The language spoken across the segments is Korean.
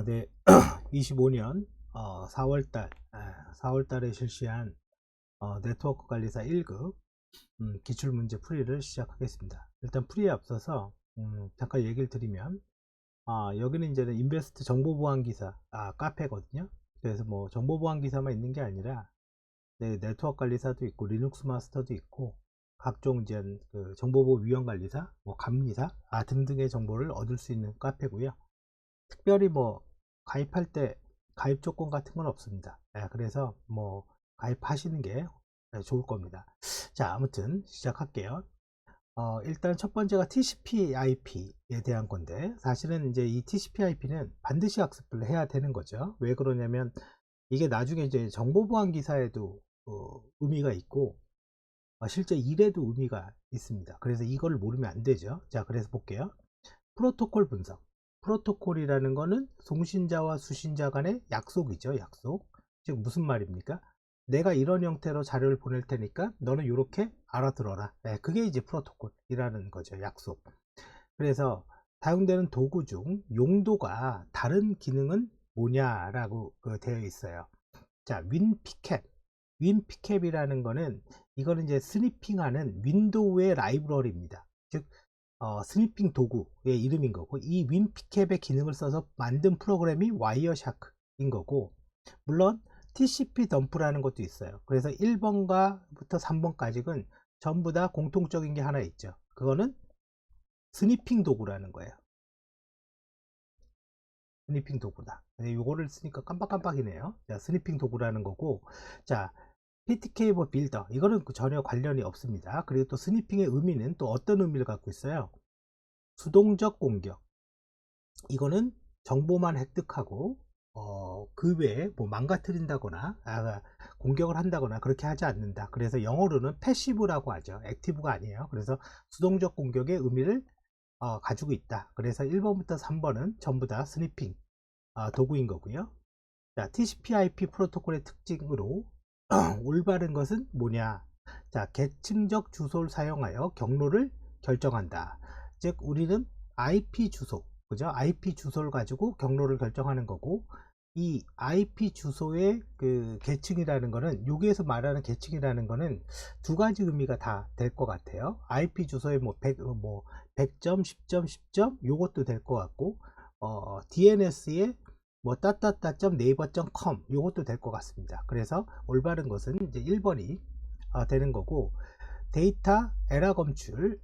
네. 25년 4월 달에 실시한 네트워크 관리사 1급 기출문제 풀이를 시작하겠습니다. 일단 풀이에 앞서서 잠깐 얘기를 드리면, 여기는 이제는 인베스트 정보보안 기사 카페거든요. 그래서 뭐 정보보안 기사만 있는 게 아니라 네트워크 관리사도 있고 리눅스 마스터도 있고 각종 이제 그 정보보호 위험 관리사, 뭐 감리사 등등의 정보를 얻을 수 있는 카페고요. 특별히 뭐 가입할 때 가입 조건 같은 건 없습니다. 그래서 뭐 가입하시는 게 좋을 겁니다. 자, 아무튼 시작할게요. 일단 첫 번째가 TCP/IP에 대한 건데, 사실은 이제 이 TCP/IP는 반드시 학습을 해야 되는 거죠. 왜 그러냐면 이게 나중에 이제 정보보안 기사에도 의미가 있고, 실제 일에도 의미가 있습니다. 그래서 이걸 모르면 안 되죠. 자, 그래서 볼게요. 프로토콜 분석. 프로토콜이라는 거는 송신자와 수신자 간의 약속이죠. 약속. 즉 무슨 말입니까? 내가 이런 형태로 자료를 보낼 테니까 너는 이렇게 알아들어라. 그게 이제 프로토콜이라는 거죠. 약속. 그래서 사용되는 도구 중 용도가 다른 기능은 뭐냐라고 되어 있어요. 자, 윈피캡이라는 거는, 이거는 이제 스니핑하는 윈도우의 라이브러리입니다. 즉 스니핑 도구의 이름인 거고, 이 윈피캡의 기능을 써서 만든 프로그램이 와이어샤크인 거고, 물론 TCP 덤프라는 것도 있어요. 그래서 1번가부터 3번까지는 전부 다 공통적인 게 하나 있죠. 그거는 스니핑 도구라는 거예요. 스니핑 도구다. 이거를 쓰니까 깜빡깜빡이네요. 자, 스니핑 도구라는 거고, 자, PTK 뭐 빌더, 이거는 전혀 관련이 없습니다. 그리고 또 스니핑의 의미는 또 어떤 의미를 갖고 있어요? 수동적 공격. 이거는 정보만 획득하고 그 외에 뭐 망가뜨린다거나 공격을 한다거나 그렇게 하지 않는다. 그래서 영어로는 패시브라고 하죠. 액티브가 아니에요. 그래서 수동적 공격의 의미를 가지고 있다. 그래서 1번부터 3번은 전부 다 스니핑 도구인 거고요. 자, TCP/IP 프로토콜의 특징으로 올바른 것은 뭐냐? 자, 계층적 주소를 사용하여 경로를 결정한다. 즉 우리는 IP 주소, 그죠? IP 주소를 가지고 경로를 결정하는 거고, 이 IP 주소의 그 계층이라는 거는, 여기에서 말하는 계층이라는 거는 두 가지 의미가 다 될 것 같아요. IP 주소의 뭐 100점, 10점, 10점 요것도 될 것 같고, DNS의 뭐 네이버.com 요것도 될 것 같습니다. 그래서 올바른 것은 이제 1번이 되는 거고, 데이터 에러 검출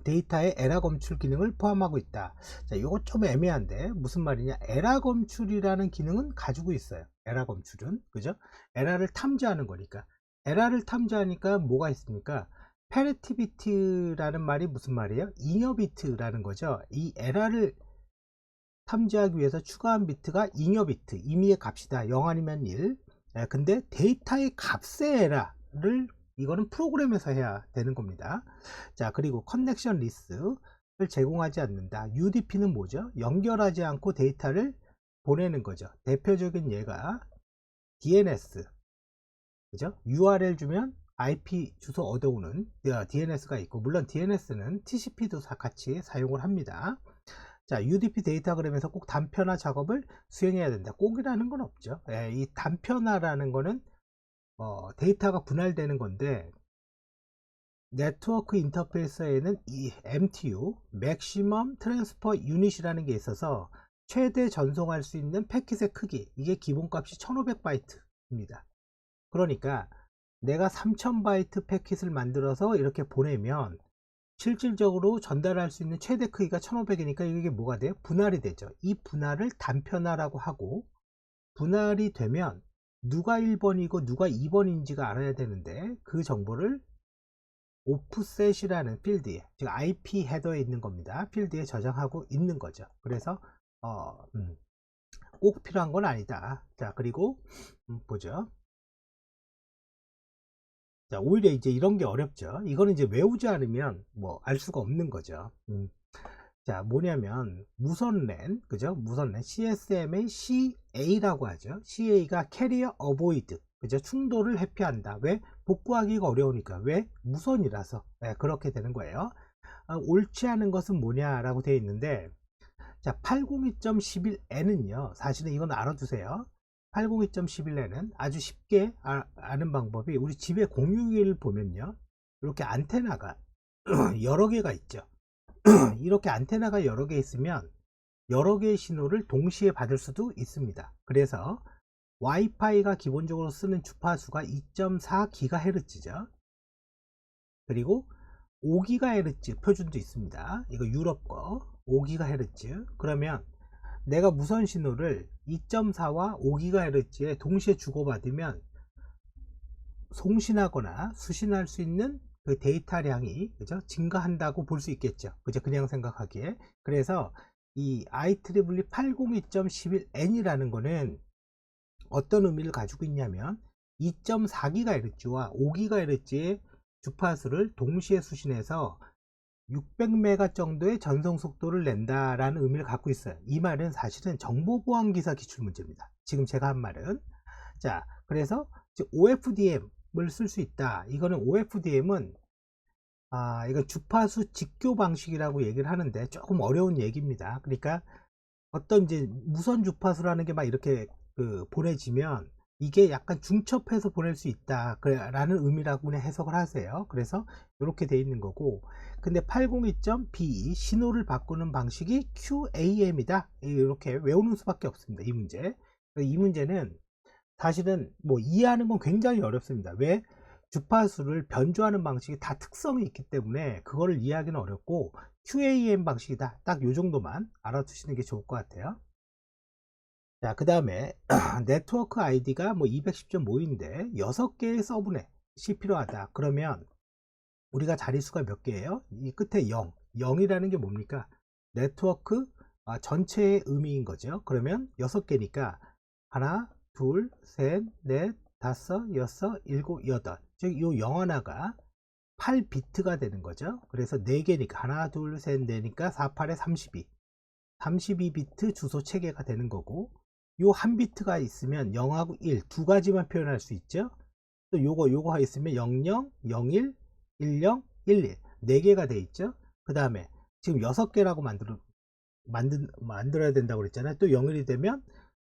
데이터의 에러 검출 기능을 포함하고 있다. 자, 요거 좀 애매한데 무슨 말이냐? 에러 검출이라는 기능은 가지고 있어요. 에러 검출은, 그죠? 에러를 탐지하는 거니까. 에러를 탐지하니까 뭐가 있습니까? 페리티비트라는 말이 무슨 말이에요? 잉여 비트라는 거죠. 이 에러를 탐지하기 위해서 추가한 비트가 잉여 비트, 임의의 값이다. 0 아니면 1. 근데 데이터의 값의 에러를, 이거는 프로그램에서 해야 되는 겁니다. 자, 그리고 커넥션 리스를 제공하지 않는다. UDP는 뭐죠? 연결하지 않고 데이터를 보내는 거죠. 대표적인 예가 DNS, 그죠? URL 주면 IP 주소 얻어오는 DNS가 있고, 물론 DNS는 TCP도 같이 사용을 합니다. 자, UDP 데이터그램에서 꼭 단편화 작업을 수행해야 된다. 꼭이라는 건 없죠. 이 단편화라는 거는 데이터가 분할되는 건데, 네트워크 인터페이스에는 이 MTU, Maximum Transfer Unit이라는 게 있어서 최대 전송할 수 있는 패킷의 크기, 이게 기본값이 1500바이트입니다. 그러니까 내가 3000바이트 패킷을 만들어서 이렇게 보내면 실질적으로 전달할 수 있는 최대 크기가 1500이니까 이게 뭐가 돼요? 분할이 되죠. 이 분할을 단편화라고 하고, 분할이 되면 누가 1번이고 누가 2번인지가 알아야 되는데, 그 정보를 오프셋이라는 필드에, 즉 IP 헤더에 있는 겁니다. 필드에 저장하고 있는 거죠. 그래서 꼭 필요한 건 아니다. 자, 그리고 보죠. 자, 오히려 이제 이런 게 어렵죠. 이거는 이제 외우지 않으면 뭐 알 수가 없는 거죠. 자, 뭐냐면 무선랜, 그죠? 무선랜 CSMA CA라고 하죠. CA가 캐리어 어보이드, 그죠? 충돌을 회피한다. 왜? 복구하기가 어려우니까. 왜? 무선이라서. 그렇게 되는 거예요. 옳지 않은 것은 뭐냐라고 되어 있는데, 자, 802.11n은요, 사실은 이건 알아두세요. 802.11n은 아주 쉽게 아는 방법이, 우리 집에 공유기를 보면요, 이렇게 안테나가 여러 개가 있죠. 이렇게 안테나가 여러 개 있으면 여러 개의 신호를 동시에 받을 수도 있습니다. 그래서 와이파이가 기본적으로 쓰는 주파수가 2.4GHz죠. 그리고 5GHz 표준도 있습니다. 이거 유럽 거 5GHz. 그러면 내가 무선 신호를 2.4와 5GHz에 동시에 주고받으면 송신하거나 수신할 수 있는 그 데이터량이, 그죠, 증가한다고 볼 수 있겠죠. 그죠, 그냥 생각하기에. 그래서 이 IEEE 802.11n이라는 거는 어떤 의미를 가지고 있냐면 2.4GHz와 5GHz의 주파수를 동시에 수신해서 600메가 정도의 전송 속도를 낸다라는 의미를 갖고 있어요. 이 말은 사실은 정보보안기사 기출문제입니다. 지금 제가 한 말은. 자, 그래서 OFDM을 쓸 수 있다. 이거는 OFDM은 이건 주파수 직교 방식이라고 얘기를 하는데 조금 어려운 얘기입니다. 그러니까 어떤 이제 무선 주파수라는 게 막 이렇게 보내지면 이게 약간 중첩해서 보낼 수 있다 라는 의미라고 그냥 해석을 하세요. 그래서 이렇게 돼 있는 거고, 근데 802.be 신호를 바꾸는 방식이 QAM이다, 이렇게 외우는 수밖에 없습니다. 이 문제. 이 문제는 사실은 뭐 이해하는 건 굉장히 어렵습니다. 왜? 주파수를 변조하는 방식이 다 특성이 있기 때문에 그거를 이해하기는 어렵고, QAM 방식이다, 딱 요 정도만 알아두시는 게 좋을 것 같아요. 자, 그 다음에 네트워크 아이디가 뭐 210.5인데 6개의 서브넷이 필요하다. 그러면 우리가 자릿수가 몇 개예요? 이 끝에 0, 0이라는 게 뭡니까? 네트워크 전체의 의미인 거죠. 그러면 6개니까 하나, 둘, 셋, 넷, 다섯, 여섯, 일곱, 여덟. 즉, 요 0 하나가 8비트가 되는 거죠. 그래서 4개니까 하나, 둘, 셋, 넷이니까 4, 8에 32. 32비트 주소 체계가 되는 거고, 요 한 비트가 있으면 0하고 1 두 가지만 표현할 수 있죠. 또 요거가 있으면 00, 01, 10, 11 네 개가 돼 있죠. 그 다음에 지금 6개라고 만들어야 된다고 그랬잖아요. 또 01이 되면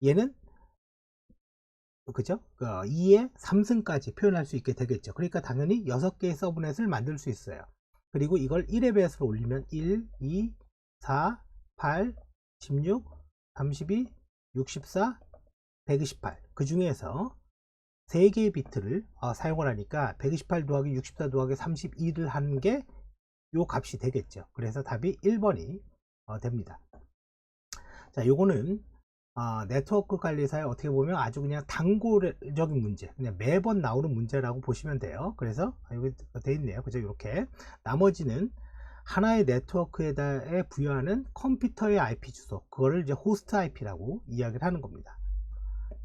얘는, 그죠? 2의 3승까지 표현할 수 있게 되겠죠. 그러니까 당연히 6개의 서브넷을 만들 수 있어요. 그리고 이걸 1의 배수로 올리면 1, 2, 4, 8, 16, 32, 64, 128. 그 중에서 3개의 비트를 사용을 하니까 128 더하기 64 더하기 32를 하는 게 요 값이 되겠죠. 그래서 답이 1번이 됩니다. 자, 요거는 네트워크 관리사에 어떻게 보면 아주 그냥 단골적인 문제, 그냥 매번 나오는 문제라고 보시면 돼요. 그래서 여기 돼 있네요. 그죠? 이렇게 나머지는 하나의 네트워크에다 부여하는 컴퓨터의 IP 주소, 그거를 이제 호스트 IP라고 이야기를 하는 겁니다.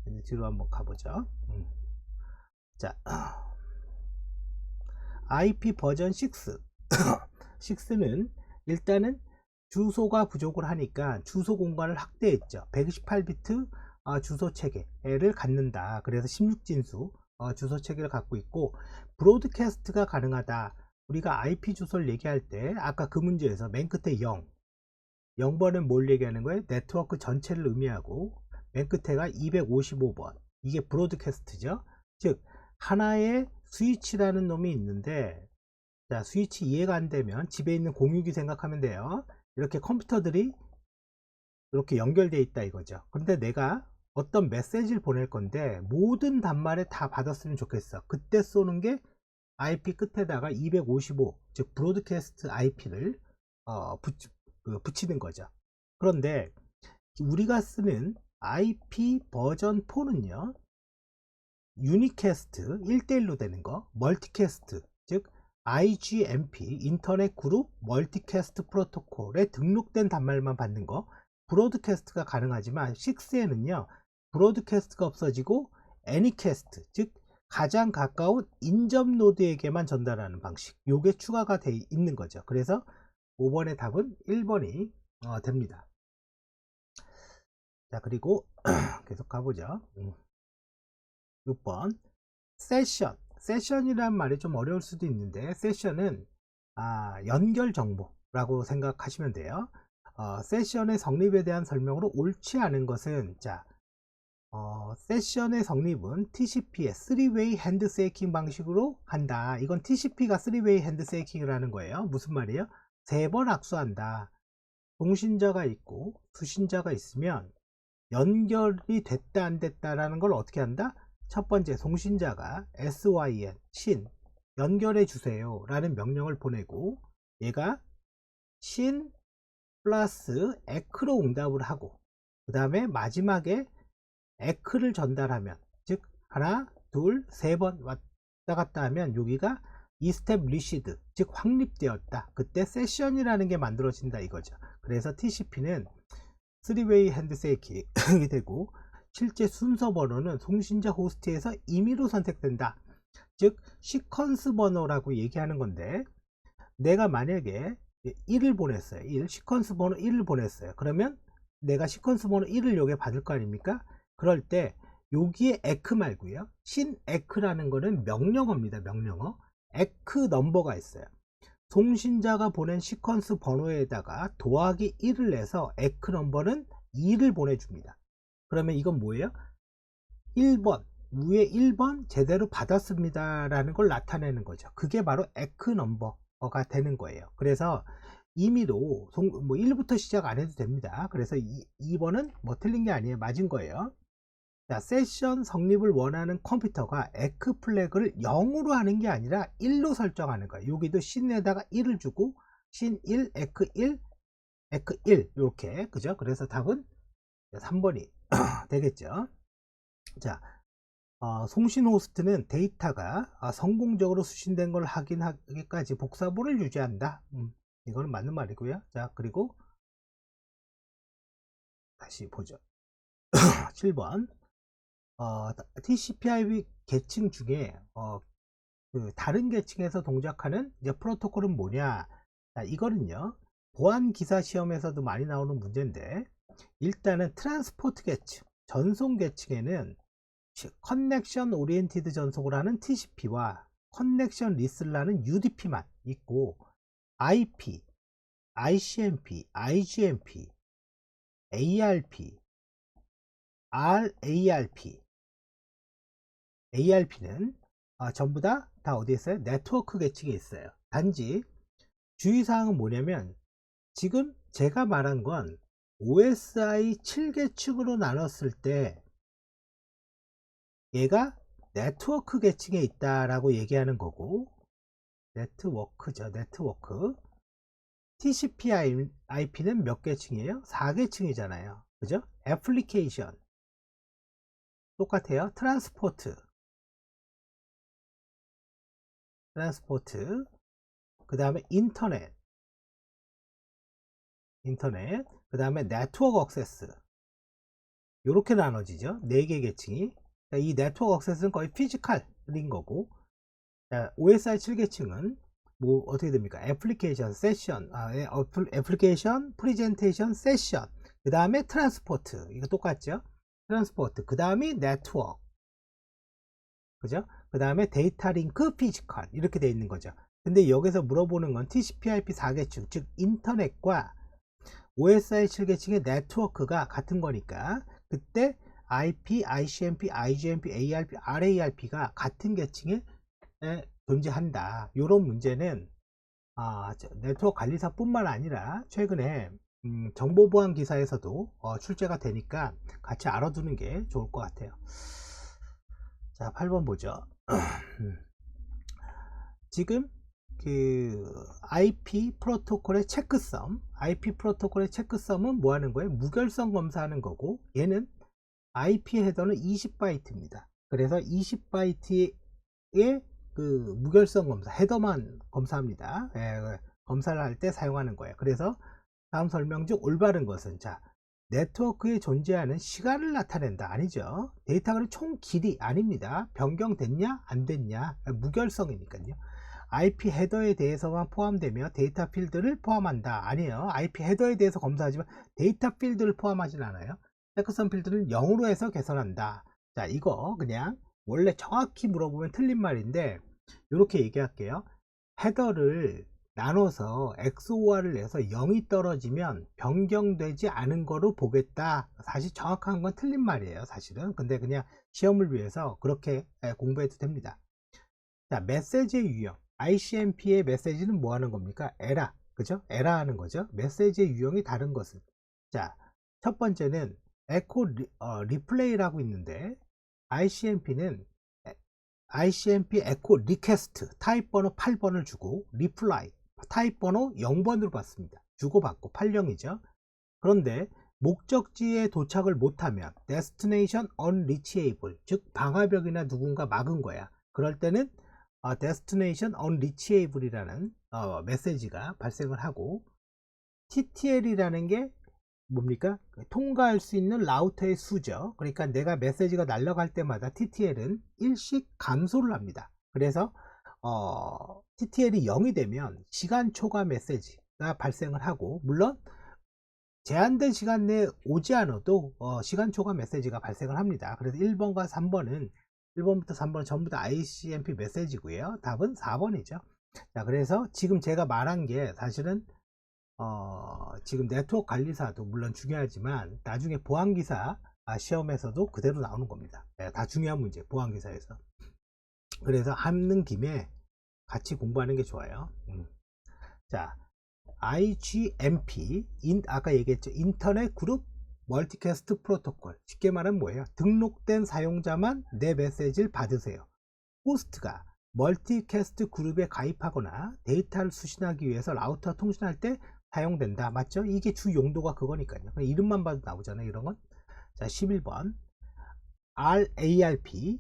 이제 뒤로 한번 가보죠. 자, IP 버전 6. 6는 일단은 주소가 부족을 하니까 주소 공간을 확대했죠. 128비트 주소 체계를 갖는다. 그래서 16진수 주소 체계를 갖고 있고, 브로드캐스트가 가능하다. 우리가 IP 주소를 얘기할 때 아까 그 문제에서 맨 끝에 0번은 뭘 얘기하는 거예요? 네트워크 전체를 의미하고, 맨 끝에가 255번, 이게 브로드캐스트죠. 즉 하나의 스위치라는 놈이 있는데, 자, 스위치 이해가 안 되면 집에 있는 공유기 생각하면 돼요. 이렇게 컴퓨터들이 이렇게 연결되어 있다 이거죠. 그런데 내가 어떤 메시지를 보낼 건데 모든 단말에 다 받았으면 좋겠어. 그때 쏘는 게 IP 끝에다가 255, 즉 브로드캐스트 IP를 붙이는 거죠. 그런데 우리가 쓰는 IP 버전 4는요, 유니캐스트 1대1로 되는 거, 멀티캐스트, 즉 IGMP 인터넷 그룹 멀티캐스트 프로토콜에 등록된 단말만 받는 거, 브로드캐스트가 가능하지만 6에는요 브로드캐스트가 없어지고 애니캐스트, 즉 가장 가까운 인접 노드에게만 전달하는 방식, 요게 추가가 돼 있는 거죠. 그래서 5번의 답은 1번이 됩니다. 자, 그리고 계속 가보죠. 6번 세션이란 말이 좀 어려울 수도 있는데, 세션은 연결 정보라고 생각하시면 돼요. 세션의 성립에 대한 설명으로 옳지 않은 것은, 자, 세션의 성립은 TCP의 3-way 핸드세이킹 방식으로 한다. 이건 TCP가 3-way 핸드세이킹을 하는 거예요. 무슨 말이에요? 3번 악수한다. 송신자가 있고 수신자가 있으면 연결이 됐다 안 됐다라는 걸 어떻게 한다? 첫 번째, 송신자가 SYN 신 연결해 주세요 라는 명령을 보내고, 얘가 신 플러스 에크로 응답을 하고, 그 다음에 마지막에 에크를 전달하면, 즉 하나 둘 세 번 왔다 갔다 하면 여기가 이 스텝 리시드, 즉 확립되었다. 그때 세션이라는 게 만들어진다 이거죠. 그래서 TCP는 3-way 핸드세이킹이 되고, 실제 순서 번호는 송신자 호스트에서 임의로 선택된다. 즉 시퀀스 번호라고 얘기하는 건데, 내가 만약에 1을 보냈어요. 1 시퀀스 번호 1을 보냈어요. 그러면 내가 시퀀스 번호 1을 여기에 받을 거 아닙니까? 그럴 때 여기에 에크 말고요, 신 에크라는 거는 명령어입니다. 명령어. 에크 넘버가 있어요. 송신자가 보낸 시퀀스 번호에다가 더하기 1을 내서 에크 넘버는 2를 보내줍니다. 그러면 이건 뭐예요? 1번, 위에 1번 제대로 받았습니다 라는 걸 나타내는 거죠. 그게 바로 에크 넘버가 되는 거예요. 그래서 임의로 뭐 1부터 시작 안 해도 됩니다. 그래서 2번은 뭐 틀린 게 아니에요. 맞은 거예요. 자, 세션 성립을 원하는 컴퓨터가 에크 플래그를 0으로 하는 게 아니라 1로 설정하는 거예요. 여기도 신에다가 1을 주고 신 1, 에크 1, 에크 1 이렇게, 그죠? 그래서 답은 3번이 되겠죠. 자, 송신 호스트는 데이터가 성공적으로 수신된 걸 확인하기까지 복사본을 유지한다. 이거는 맞는 말이고요. 자, 그리고 다시 보죠. 7번. TCP/IP 계층 중에 그 다른 계층에서 동작하는 이제 프로토콜은 뭐냐? 자, 이거는요, 보안 기사 시험에서도 많이 나오는 문제인데, 일단은 트랜스포트 계층, 전송 계층에는 커넥션 오리엔티드 전송을 하는 TCP와 커넥션 리스를 하는 UDP만 있고, IP, ICMP, IGMP, ARP, RARP, ARP는 전부 다 어디에 있어요? 네트워크 계층에 있어요. 단지 주의사항은 뭐냐면, 지금 제가 말한 건 OSI 7계층으로 나눴을 때 얘가 네트워크 계층에 있다라고 얘기하는 거고, 네트워크죠. 네트워크. TCP/IP는 몇 계층이에요? 4계층이잖아요. 그죠? 애플리케이션 똑같아요. 트랜스포트, 그 다음에 인터넷, 그 다음에 네트워크 액세스, 이렇게 나눠지죠. 4개 계층이. 이 네트워크 액세스는 거의 피지컬인 거고, OSI 7계층은 뭐 어떻게 됩니까? 애플리케이션, 세션, 애플리케이션, 프레젠테이션, 세션, 그 다음에 트랜스포트, 이거 똑같죠? 트랜스포트, 그 다음이 네트워크, 그죠? 그 다음에 데이터 링크, 피지컬, 이렇게 돼 있는 거죠. 근데 여기서 물어보는 건 TCP/IP 4계층, 즉 인터넷과 OSI 7계층의 네트워크가 같은 거니까, 그때 IP, ICMP, IGMP, ARP, RARP가 같은 계층에 존재한다. 이런 문제는 네트워크 관리사 뿐만 아니라 최근에 정보보안 기사에서도 출제가 되니까 같이 알아두는 게 좋을 것 같아요. 자, 8번 보죠. 지금 그 IP 프로토콜의 체크섬은 뭐 하는 거예요? 무결성 검사하는 거고, 얘는 IP 헤더는 20바이트입니다. 그래서 20바이트의 그 무결성 검사, 헤더만 검사합니다. 검사를 할 때 사용하는 거예요. 그래서 다음 설명 중 올바른 것은, 자, 네트워크에 존재하는 시간을 나타낸다. 아니죠. 데이터가 총 길이 아닙니다. 변경됐냐 안 됐냐, 무결성이니까요. IP 헤더에 대해서만 포함되며 데이터 필드를 포함한다. 아니에요. IP 헤더에 대해서 검사하지만 데이터 필드를 포함하진 않아요. 체크섬 필드는 0으로 해서 개선한다. 자, 이거 그냥 원래 정확히 물어보면 틀린 말인데 이렇게 얘기할게요. 헤더를 나눠서 XOR을 내서 0이 떨어지면 변경되지 않은 거로 보겠다. 사실 정확한 건 틀린 말이에요, 사실은. 근데 그냥 시험을 위해서 그렇게 공부해도 됩니다. 자, 메시지의 유형. ICMP의 메시지는 뭐 하는 겁니까? 에라, 그죠? 에라 하는 거죠. 메시지의 유형이 다른 것은, 자, 첫 번째는 에코 리플레이라고 있는데, ICMP는 ICMP 에코 리퀘스트 타입 번호 8번을 주고, 리플라이 타입 번호 0번으로 받습니다. 주고받고 80이죠. 그런데 목적지에 도착을 못하면 destination unreachable, 즉 방화벽이나 누군가 막은 거야. 그럴 때는 destination unreachable 이라는 메시지가 발생을 하고, TTL이라는 게 뭡니까? 통과할 수 있는 라우터의 수죠. 그러니까 내가 메시지가 날아갈 때마다 TTL은 일씩 감소를 합니다. 그래서 TTL이 0이 되면 시간 초과 메시지가 발생을 하고, 물론 제한된 시간 내에 오지 않아도 시간 초과 메시지가 발생을 합니다. 그래서 1번과 3번은 1번부터 3번은 전부 다 ICMP 메시지고요. 답은 4번이죠. 자, 그래서 지금 제가 말한 게 사실은 지금 네트워크 관리사도 물론 중요하지만 나중에 보안기사 시험에서도 그대로 나오는 겁니다. 다 중요한 문제, 보안기사에서. 그래서 하는 김에 같이 공부하는 게 좋아요. 자, IGMP, 아까 얘기했죠. 인터넷 그룹 멀티캐스트 프로토콜. 쉽게 말하면 뭐예요? 등록된 사용자만 내 메시지를 받으세요. 호스트가 멀티캐스트 그룹에 가입하거나 데이터를 수신하기 위해서 라우터 통신할 때 사용된다. 맞죠? 이게 주 용도가 그거니까요. 이름만 봐도 나오잖아요, 이런 건. 자, 11번 RARP.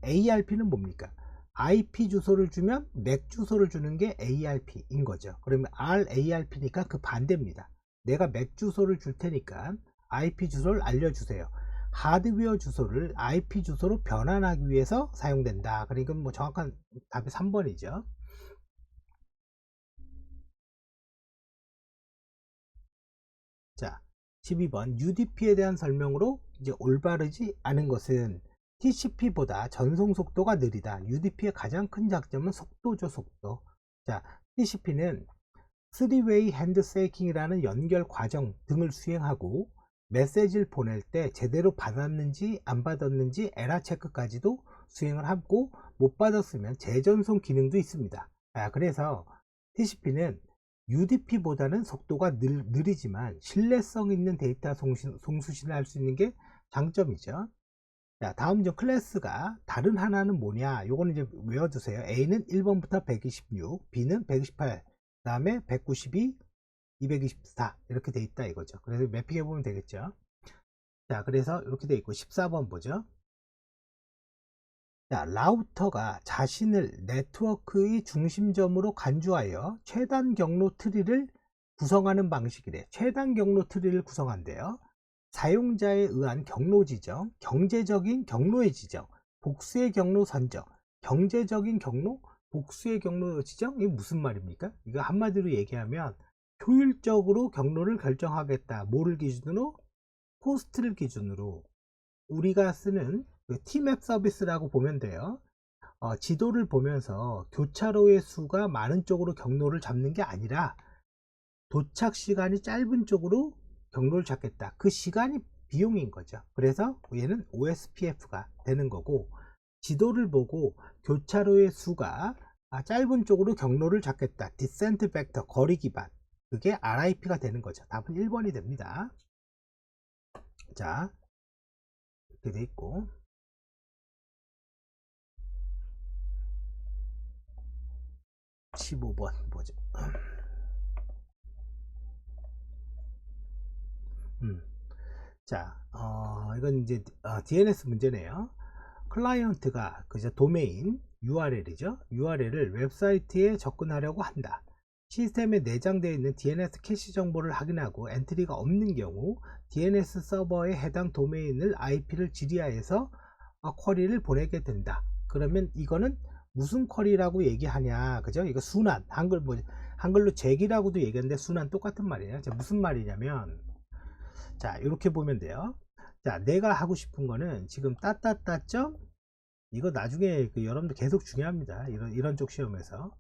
ARP는 뭡니까? IP 주소를 주면 MAC 주소를 주는 게 ARP인 거죠. 그러면 RARP니까 그 반대입니다. 내가 MAC 주소를 줄 테니까 IP 주소를 알려주세요. 하드웨어 주소를 IP 주소로 변환하기 위해서 사용된다. 그러니까 뭐 정확한 답이 3번이죠. 자, 12번 UDP에 대한 설명으로 이제 올바르지 않은 것은 TCP보다 전송 속도가 느리다. UDP의 가장 큰 장점은 속도죠, 속도. 자, TCP는 3-way 핸드쉐이킹이라는 연결 과정 등을 수행하고 메시지를 보낼 때 제대로 받았는지 안 받았는지 에러 체크까지도 수행을 하고, 못 받았으면 재전송 기능도 있습니다. 그래서 TCP는 UDP보다는 속도가 느리지만 신뢰성 있는 데이터 송수신을 할 수 있는 게 장점이죠. 자, 다음 좀 클래스가 다른 하나는 뭐냐, 요거는 이제 외워두세요. A는 1번부터 126, B는 128, 그 다음에 192, 224 이렇게 돼 있다 이거죠. 그래서 매핑해 보면 되겠죠. 자, 그래서 이렇게 돼 있고 14번 보죠. 자, 라우터가 자신을 네트워크의 중심점으로 간주하여 최단 경로 트리를 구성하는 방식이래. 최단 경로 트리를 구성한대요. 사용자에 의한 경로 지정, 경제적인 경로의 지정, 복수의 경로 선정. 경제적인 경로, 복수의 경로 지정, 이게 무슨 말입니까? 이거 한마디로 얘기하면 효율적으로 경로를 결정하겠다. 뭐를 기준으로? 코스트를 기준으로. 우리가 쓰는 T맵 서비스라고 보면 돼요. 지도를 보면서 교차로의 수가 많은 쪽으로 경로를 잡는 게 아니라 도착 시간이 짧은 쪽으로 경로를 잡겠다. 그 시간이 비용인 거죠. 그래서 얘는 OSPF가 되는 거고, 지도를 보고 교차로의 수가 짧은 쪽으로 경로를 잡겠다. 디센트 벡터, 거리 기반. 그게 RIP가 되는 거죠. 답은 1번이 됩니다. 자, 이렇게 돼 있고. 15번 보죠. 자, 이건 이제 DNS 문제네요. 클라이언트가 그저 도메인 URL이죠. URL을 웹사이트에 접근하려고 한다. 시스템에 내장되어 있는 DNS 캐시 정보를 확인하고 엔트리가 없는 경우 DNS 서버에 해당 도메인을 IP를 질의하여서 쿼리를 보내게 된다. 그러면 이거는 무슨 쿼리라고 얘기하냐, 그죠? 이거 순환, 한글로 잭이라고도 얘기하는데 순환 똑같은 말이에요. 자, 무슨 말이냐면, 자, 이렇게 보면 돼요. 자, 내가 하고 싶은 거는 지금 따따따 점, 이거 나중에 여러분들 계속 중요합니다. 이런 쪽 시험에서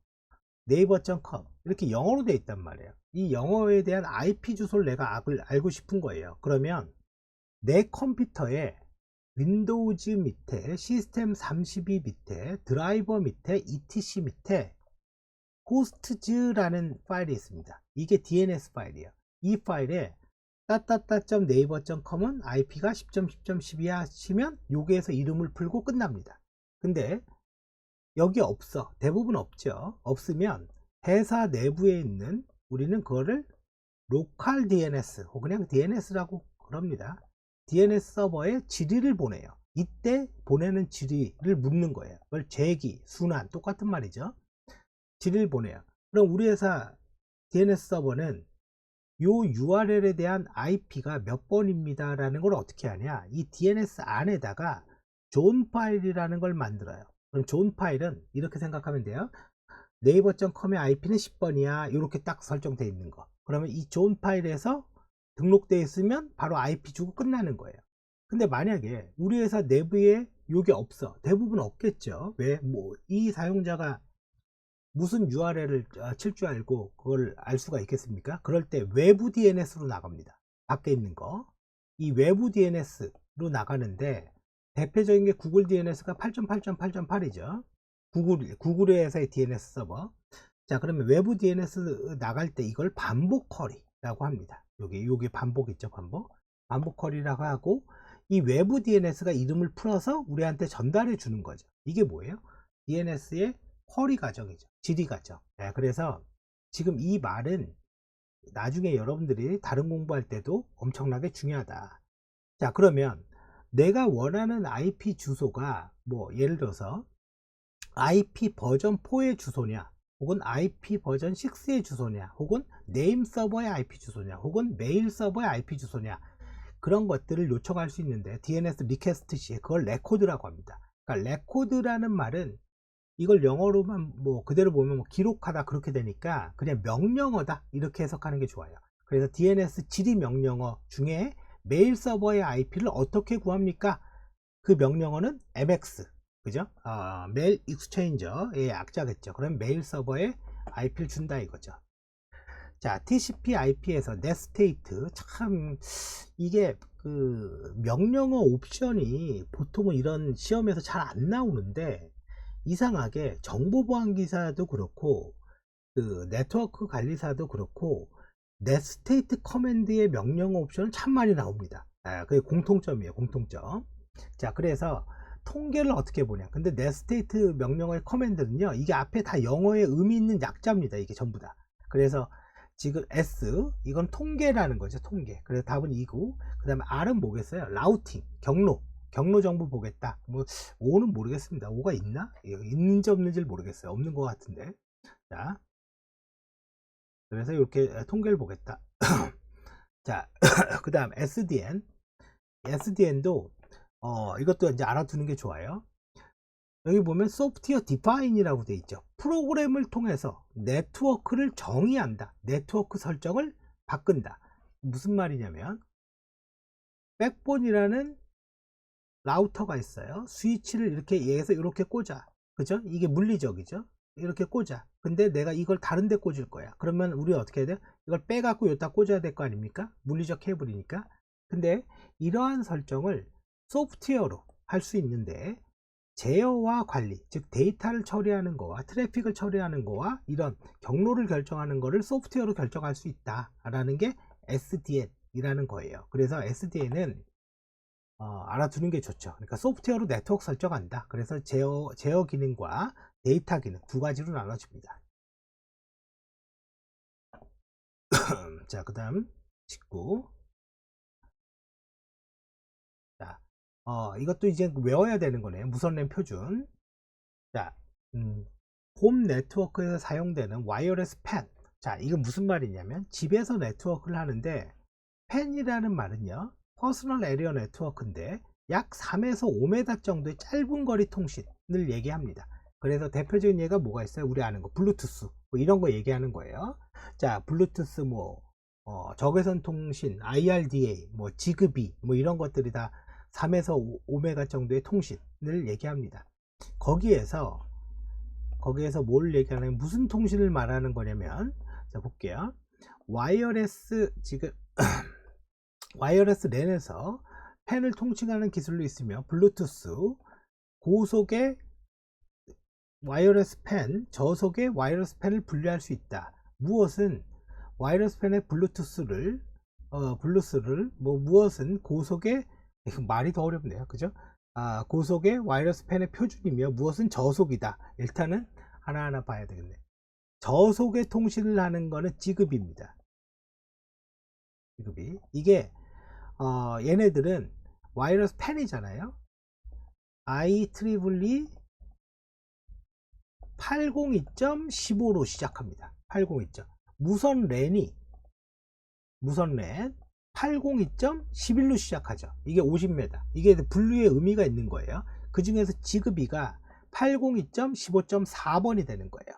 네이버.com 이렇게 영어로 되어 있단 말이에요. 이 영어에 대한 IP 주소를 내가 알고 싶은 거예요. 그러면 내 컴퓨터에 윈도우즈 밑에 시스템 32 밑에 드라이버 밑에 etc 밑에 호스트즈라는 파일이 있습니다. 이게 DNS 파일이에요. 이 파일에 따따따.naver.com은 IP가 10.10.12 하시면 여기에서 이름을 풀고 끝납니다. 근데 여기 없어. 대부분 없죠. 없으면 회사 내부에 있는 우리는 그거를 로컬 DNS 혹은 그냥 DNS라고 그럽니다. DNS 서버에 질의를 보내요. 이때 보내는 질의를 묻는 거예요. 그걸 제기, 순환 똑같은 말이죠. 질의를 보내요. 그럼 우리 회사 DNS 서버는 요 URL에 대한 IP가 몇 번입니다 라는 걸 어떻게 하냐, 이 DNS 안에다가 존 파일이라는 걸 만들어요. 그럼 존 파일은 이렇게 생각하면 돼요. 네이버.com의 IP는 10번이야 이렇게 딱 설정되어 있는 거. 그러면 이 존 파일에서 등록되어 있으면 바로 IP 주고 끝나는 거예요. 근데 만약에 우리 회사 내부에 요게 없어, 대부분 없겠죠. 왜? 뭐 이 사용자가 무슨 URL을 칠 줄 알고 그걸 알 수가 있겠습니까? 그럴 때 외부 DNS로 나갑니다. 밖에 있는 거. 이 외부 DNS로 나가는데 대표적인 게 구글 DNS가 8.8.8.8이죠. 구글의 회사의 DNS 서버. 자, 그러면 외부 DNS 나갈 때 이걸 반복 쿼리라고 합니다. 요게 반복 있죠, 반복 쿼리라고 하고, 이 외부 DNS가 이름을 풀어서 우리한테 전달해 주는 거죠. 이게 뭐예요? DNS의 쿼리 과정이죠. 질의 과정. 네, 그래서 지금 이 말은 나중에 여러분들이 다른 공부할 때도 엄청나게 중요하다. 자, 그러면 내가 원하는 IP 주소가 뭐 예를 들어서 IP 버전 4의 주소냐, 혹은 IP 버전 6의 주소냐, 혹은 네임 서버의 IP 주소냐, 혹은 메일 서버의 IP 주소냐, 그런 것들을 요청할 수 있는데 DNS 리퀘스트 시에 그걸 레코드라고 합니다. 그러니까 레코드라는 말은 이걸 영어로만 뭐 그대로 보면 뭐 기록하다 그렇게 되니까 그냥 명령어다 이렇게 해석하는 게 좋아요. 그래서 DNS 질의 명령어 중에 메일 서버의 IP를 어떻게 구합니까? 그 명령어는 MX, 그죠? 메일 익스체인저의 약자겠죠. 그럼 메일 서버에 IP를 준다 이거죠. 자, TCP IP에서 넷스테이트, 참 이게 그 명령어 옵션이 보통은 이런 시험에서 잘 안 나오는데, 이상하게 정보보안 기사도 그렇고 그 네트워크 관리사도 그렇고 넷스테이트 커맨드의 명령어 옵션은 참 많이 나옵니다. 그게 공통점이에요, 공통점. 자, 그래서 통계를 어떻게 보냐. 근데 넷스테이트 명령어의 커맨드는요, 이게 앞에 다 영어의 의미 있는 약자입니다. 이게 전부 다. 그래서 지금 S 이건 통계라는 거죠, 통계. 그래서 답은 2구. 그 다음에 R은 뭐겠어요? 라우팅, 경로 정보 보겠다. 뭐 5는 모르겠습니다. 5가 있나? 있는지 없는지 모르겠어요. 없는 것 같은데. 자, 그래서 이렇게 통계를 보겠다. 자, 그 다음 SDN도 이것도 이제 알아두는 게 좋아요. 여기 보면 소프트웨어 디파인이라고 되어 있죠. 프로그램을 통해서 네트워크를 정의한다, 네트워크 설정을 바꾼다. 무슨 말이냐면 백본이라는 라우터가 있어요. 스위치를 이렇게 얘에서 이렇게 꽂아, 그죠? 이게 물리적이죠. 이렇게 꽂아. 근데 내가 이걸 다른 데 꽂을 거야. 그러면 우리 어떻게 해야 돼? 이걸 빼갖고 여기다 꽂아야 될 거 아닙니까? 물리적 케이블이니까. 근데 이러한 설정을 소프트웨어로 할 수 있는데, 제어와 관리, 즉 데이터를 처리하는 거와 트래픽을 처리하는 거와 이런 경로를 결정하는 거를 소프트웨어로 결정할 수 있다라는 게 SDN이라는 거예요. 그래서 SDN은 알아두는 게 좋죠. 그러니까 소프트웨어로 네트워크 설정한다. 그래서 제어 기능과 데이터 기능 두 가지로 나눠집니다. 자, 그 다음 19. 자, 이것도 이제 외워야 되는 거네요. 무선랜 표준. 자, 홈 네트워크에서 사용되는 와이어레스 팬. 자, 이건 무슨 말이냐면 집에서 네트워크를 하는데, 팬이라는 말은요, 퍼스널 에리어 네트워크인데 약 3에서 5m 정도의 짧은 거리 통신을 얘기합니다. 그래서 대표적인 예가 뭐가 있어요? 우리 아는 거 블루투스 뭐 이런 거 얘기하는 거예요. 자, 블루투스 뭐 적외선 통신, IRDA, 뭐 지그비 뭐 이런 것들이 다 3에서 5m 정도의 통신을 얘기합니다. 거기에서 거기에서 뭘 얘기하냐면 무슨 통신을 말하는 거냐면, 자 볼게요. 와이어레스, 지금 와이어레스 랜에서 펜을 통칭하는 기술로 있으며 블루투스 고속의 와이어레스 펜, 저속의 와이어레스 펜을 분리할 수 있다. 무엇은 와이어레스 펜의 블루투스를 무엇은 고속의, 이거 말이 더 어렵네요, 그죠? 고속의 와이어레스 펜의 표준이며 무엇은 저속이다. 일단은 하나하나 봐야 되겠네. 저속의 통신을 하는 거는 지급입니다. 지급이, 이게 얘네들은 와이어레스 펜이잖아요. IEEE 802.15로 시작합니다. 802. 무선 랜 802.11로 시작하죠. 이게 50m. 이게 분류의 의미가 있는 거예요. 그 중에서 지급이가 802.15.4번이 되는 거예요.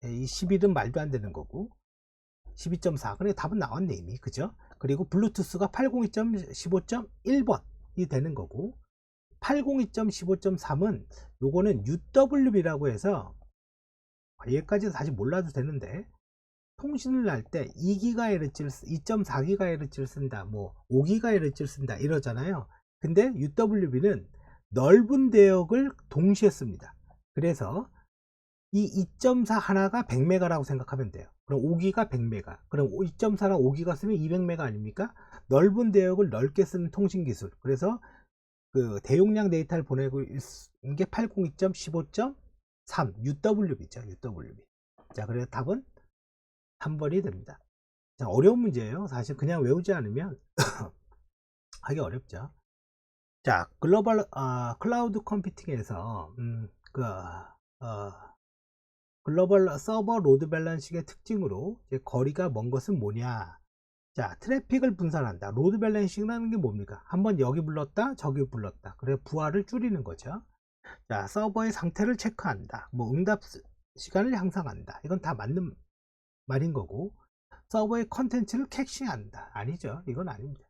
이 11은 말도 안 되는 거고 12.4. 그래 답은 나왔네 이미, 그죠? 그리고 블루투스가 802.15.1번이 되는 거고 802.15.3은 요거는 UWB라고 해서, 얘까지는 사실 몰라도 되는데, 통신을 할 때 2GHz, 2.4GHz를 쓴다, 뭐 5GHz를 쓴다 이러잖아요. 근데 UWB는 넓은 대역을 동시에 씁니다. 그래서 이 2.4 하나가 100메가라고 생각하면 돼요. 그럼 5기가 100메가. 그럼 2.4랑 5기가 쓰면 200메가 아닙니까? 넓은 대역을 넓게 쓰는 통신 기술. 그래서 그 대용량 데이터를 보내고 있는 게 802.15.3 UWB죠. UWB. 자, 그래서 답은 3번이 됩니다. 자, 어려운 문제예요. 사실 그냥 외우지 않으면 하기 어렵죠. 자, 글로벌 클라우드 컴퓨팅에서 글로벌 서버 로드 밸런싱의 특징으로 이제 거리가 먼 것은 뭐냐. 자, 트래픽을 분산한다. 로드 밸런싱이라는 게 뭡니까? 한번 여기 불렀다 저기 불렀다. 그래 부하를 줄이는 거죠. 자, 서버의 상태를 체크한다. 뭐 응답 시간을 향상한다. 이건 다 맞는 말인 거고, 서버의 컨텐츠를 캐싱한다. 아니죠. 이건 아닙니다.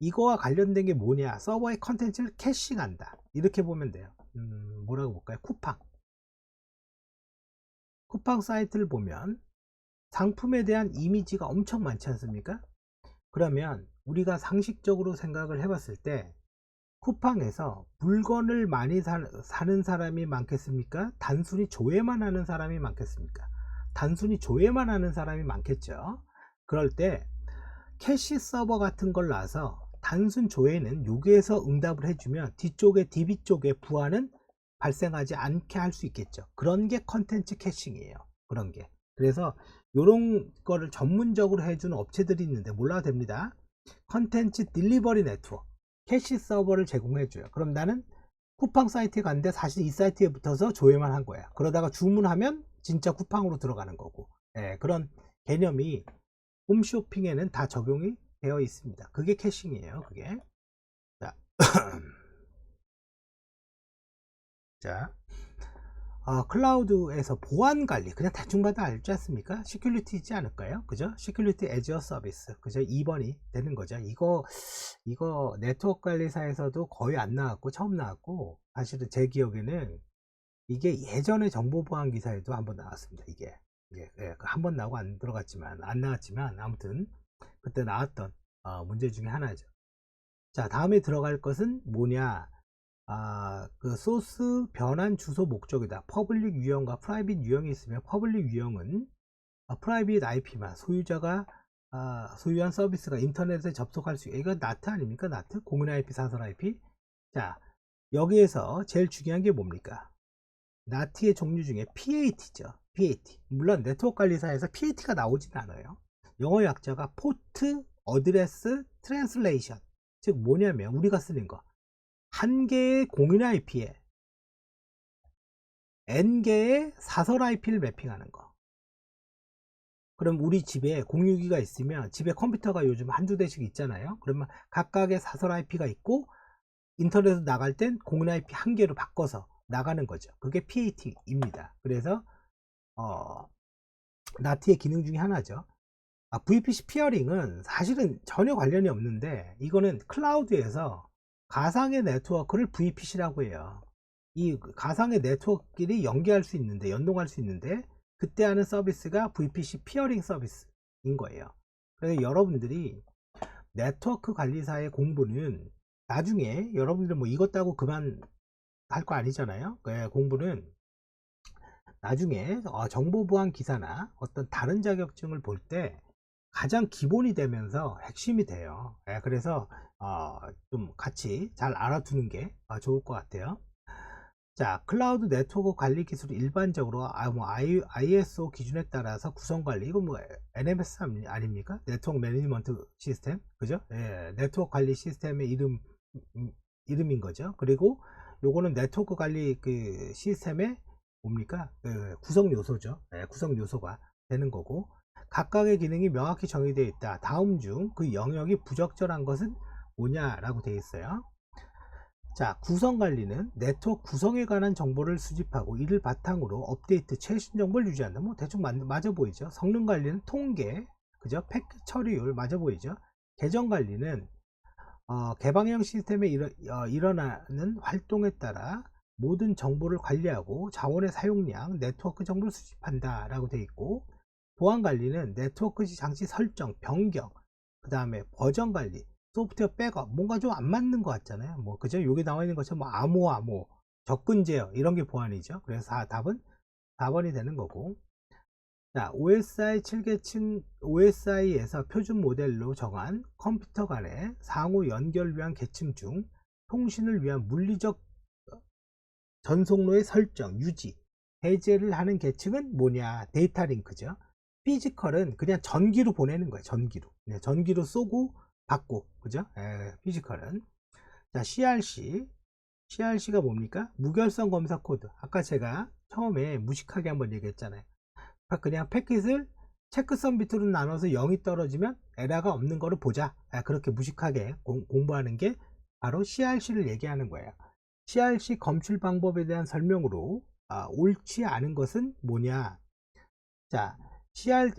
이거와 관련된 게 뭐냐? 서버의 컨텐츠를 캐싱한다. 이렇게 보면 돼요. 뭐라고 볼까요? 쿠팡 사이트를 보면 상품에 대한 이미지가 엄청 많지 않습니까? 그러면 우리가 상식적으로 생각을 해봤을 때 쿠팡에서 물건을 많이 사는 사람이 많겠습니까? 단순히 조회만 하는 사람이 많겠습니까? 단순히 조회만 하는 사람이 많겠죠. 그럴 때 캐시 서버 같은 걸 놔서 단순 조회는 여기에서 응답을 해주면 뒤쪽에 DB 쪽에 부하는 발생하지 않게 할 수 있겠죠. 그런 게 컨텐츠 캐싱이에요. 그런 게. 그래서 이런 거를 전문적으로 해주는 업체들이 있는데 몰라도 됩니다. 컨텐츠 딜리버리 네트워크, 캐시 서버를 제공해줘요. 그럼 나는 쿠팡 사이트에 갔는데 사실 이 사이트에 붙어서 조회만 한 거야. 그러다가 주문하면 진짜 쿠팡으로 들어가는 거고, 그런 개념이 홈쇼핑에는 다 적용이 되어 있습니다. 그게 캐싱이에요. 그게. 자, 자, 클라우드에서 보안 관리, 그냥 대충 봐도 알지 않습니까? 시큐리티이지 않을까요? 그죠? 시큐리티 애저 서비스, 그죠? 2번이 되는 거죠. 이거 네트워크 관리사에서도 거의 안 나왔고 처음 나왔고, 사실은 제 기억에는 이게 예전에 정보보안 기사에도 한번 나왔습니다. 이게 한번 나오고 안 나왔지만 아무튼 그때 나왔던 문제 중에 하나죠. 자, 다음에 들어갈 것은 뭐냐? 그 소스 변환 주소 목적이다. 퍼블릭 유형과 프라이빗 유형이 있으면 퍼블릭 유형은 프라이빗 IP만 소유자가 소유한 서비스가 인터넷에 접속할 수 있게, 이거 나트 아닙니까? 나트 공인 IP 사설 IP. 자, 여기에서 제일 중요한 게 뭡니까? 나트의 종류 중에 PAT죠. PAT. 물론 네트워크 관리사에서 PAT가 나오진 않아요. 영어 약자가 포트 어드레스 트랜슬레이션. 즉 뭐냐면 우리가 쓰는 거, 한 개의 공인 IP에 N개의 사설 IP를 매핑하는 거. 그럼 우리 집에 공유기가 있으면 집에 컴퓨터가 요즘 한두 대씩 있잖아요. 그러면 각각의 사설 IP가 있고 인터넷에 나갈 땐 공인 IP 한 개로 바꿔서 나가는 거죠. 그게 PAT입니다. 그래서 나트의 기능 중에 하나죠. VPC 피어링은 사실은 전혀 관련이 없는데, 이거는 클라우드에서 가상의 네트워크를 VPC라고 해요. 이 가상의 네트워크끼리 연계할 수 있는데, 연동할 수 있는데, 그때 하는 서비스가 VPC 피어링 서비스인 거예요. 그래서 여러분들이 네트워크 관리사의 공부는 나중에 여러분들 뭐 이것 따고 그만 할 거 아니잖아요. 공부는 나중에 정보 보안 기사나 어떤 다른 자격증을 볼 때 가장 기본이 되면서 핵심이 돼요. 그래서 좀 같이 잘 알아두는 게 좋을 것 같아요. 자, 클라우드 네트워크 관리 기술은 일반적으로 ISO 기준에 따라서 구성 관리, 이거 뭐 NMS 아닙니까? 네트워크 매니지먼트 시스템, 그죠? 네트워크 관리 시스템의 이름인 거죠. 그리고 요거는 네트워크 관리 그 시스템의 뭡니까? 구성 요소죠. 구성 요소가 되는 거고, 각각의 기능이 명확히 정의되어 있다. 다음 중 그 영역이 부적절한 것은 뭐냐라고 되어 있어요. 자, 구성 관리는 네트워크 구성에 관한 정보를 수집하고 이를 바탕으로 업데이트 최신 정보를 유지한다. 뭐 대충 맞아 보이죠. 성능 관리는 통계, 그죠? 패킷 처리율 맞아 보이죠. 계정 관리는 개방형 시스템에 일어나는 활동에 따라 모든 정보를 관리하고 자원의 사용량, 네트워크 정보를 수집한다 라고 되어 있고, 보안 관리는 네트워크 장치 설정, 변경, 그 다음에 버전 관리, 소프트웨어 백업, 뭔가 좀 안 맞는 것 같잖아요. 뭐 그죠? 여기 나와 있는 것처럼 뭐 암호화, 접근 제어 이런 게 보안이죠. 그래서 답은 4번이 되는 거고. 자, OSI 7계층 OSI에서 표준 모델로 정한 컴퓨터 간의 상호 연결을 위한 계층 중 통신을 위한 물리적 전송로의 설정, 유지, 해제를 하는 계층은 뭐냐? 데이터 링크죠. 피지컬은 그냥 전기로 보내는 거예요. 전기로. 전기로 쏘고 받고, 그죠? 피지컬은. 자, CRC가 뭡니까? 무결성 검사 코드. 아까 제가 처음에 무식하게 한번 얘기했잖아요. 그냥 패킷을 체크선 비트로 나눠서 0이 떨어지면 에러가 없는 거를 보자. 그렇게 무식하게 공부하는 게 바로 CRC를 얘기하는 거예요. CRC 검출 방법에 대한 설명으로 옳지 않은 것은 뭐냐? 자,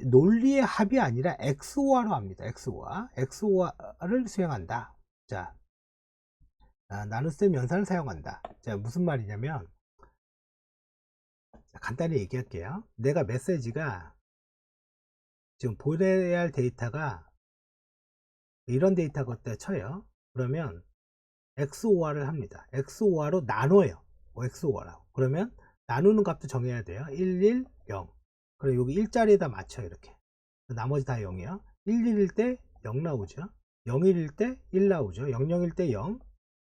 논리의 합이 아니라 XOR로 합니다. XOR을 수행한다. 자, 나눗셈 연산을 사용한다. 자, 무슨 말이냐면, 간단히 얘기할게요. 내가 메시지가 지금 보내야 할 데이터가 이런 데이터가 있다 쳐요. 그러면 XOR을 합니다. XOR로 나눠요. XOR라고. 그러면 나누는 값도 정해야 돼요. 110. 그리고 여기 1자리에다 맞춰 이렇게. 나머지 다 0이요. 1일일 때 0 나오죠. 0일일 때 1 나오죠. 00일 때 0,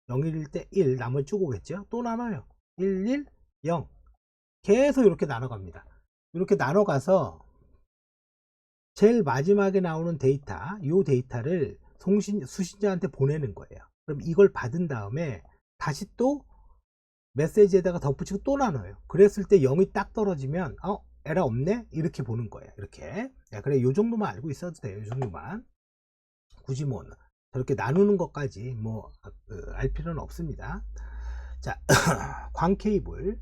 01일 때 1, 나머지 쭉 오겠죠. 또 나눠요. 1, 0. 계속 이렇게 나눠갑니다. 이렇게 나눠가서 제일 마지막에 나오는 데이터, 이 데이터를 수신자한테 보내는 거예요. 그럼 이걸 받은 다음에 다시 또 메시지에다가 덧붙이고 또 나눠요. 그랬을 때 0이 딱 떨어지면 에러 없네? 이렇게 보는 거예요. 이렇게. 그래, 요 정도만 알고 있어도 돼요. 요 정도만. 굳이 뭐 저렇게 나누는 것까지 알 필요는 없습니다. 자, 광 케이블은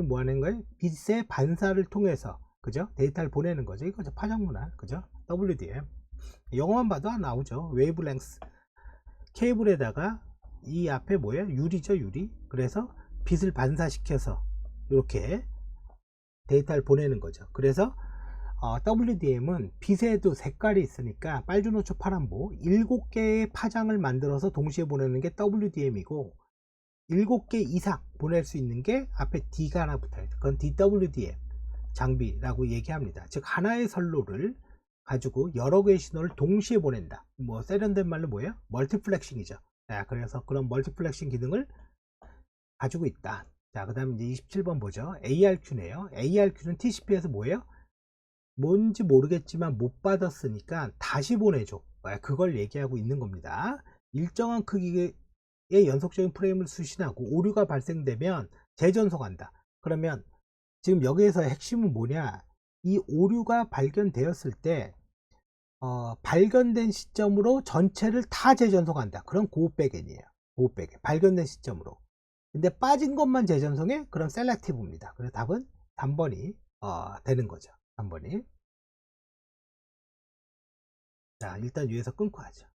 뭐 하는 거예요? 빛의 반사를 통해서, 그죠? 데이터를 보내는 거죠. 이거 파장문화, 그죠? WDM. 영어만 봐도 나오죠. 웨이브랭스. 케이블에다가 이 앞에 뭐예요? 유리죠, 유리. 그래서 빛을 반사시켜서 이렇게 데이터를 보내는 거죠. 그래서 WDM은 빛에도 색깔이 있으니까 빨주노초 파란보 7개의 파장을 만들어서 동시에 보내는 게 WDM이고, 7개 이상 보낼 수 있는 게 앞에 D가 하나 붙어요. 그건 DWDM 장비라고 얘기합니다. 즉 하나의 선로를 가지고 여러 개의 신호를 동시에 보낸다. 뭐 세련된 말로 뭐예요? 멀티플렉싱이죠. 그래서 그런 멀티플렉싱 기능을 가지고 있다. 자, 그 다음에 이제 27번 보죠. ARQ네요. ARQ는 TCP에서 뭐예요? 뭔지 모르겠지만 못 받았으니까 다시 보내줘. 그걸 얘기하고 있는 겁니다. 일정한 크기의 연속적인 프레임을 수신하고 오류가 발생되면 재전송한다. 그러면 지금 여기에서 핵심은 뭐냐? 이 오류가 발견되었을 때 발견된 시점으로 전체를 다 재전송한다. 그럼 고백엔이에요. 고백엔. 발견된 시점으로. 근데 빠진 것만 재전송해? 그럼 셀렉티브입니다. 그래서 답은 단번이 되는 거죠. 단번이. 자, 일단 위에서 끊고 하죠.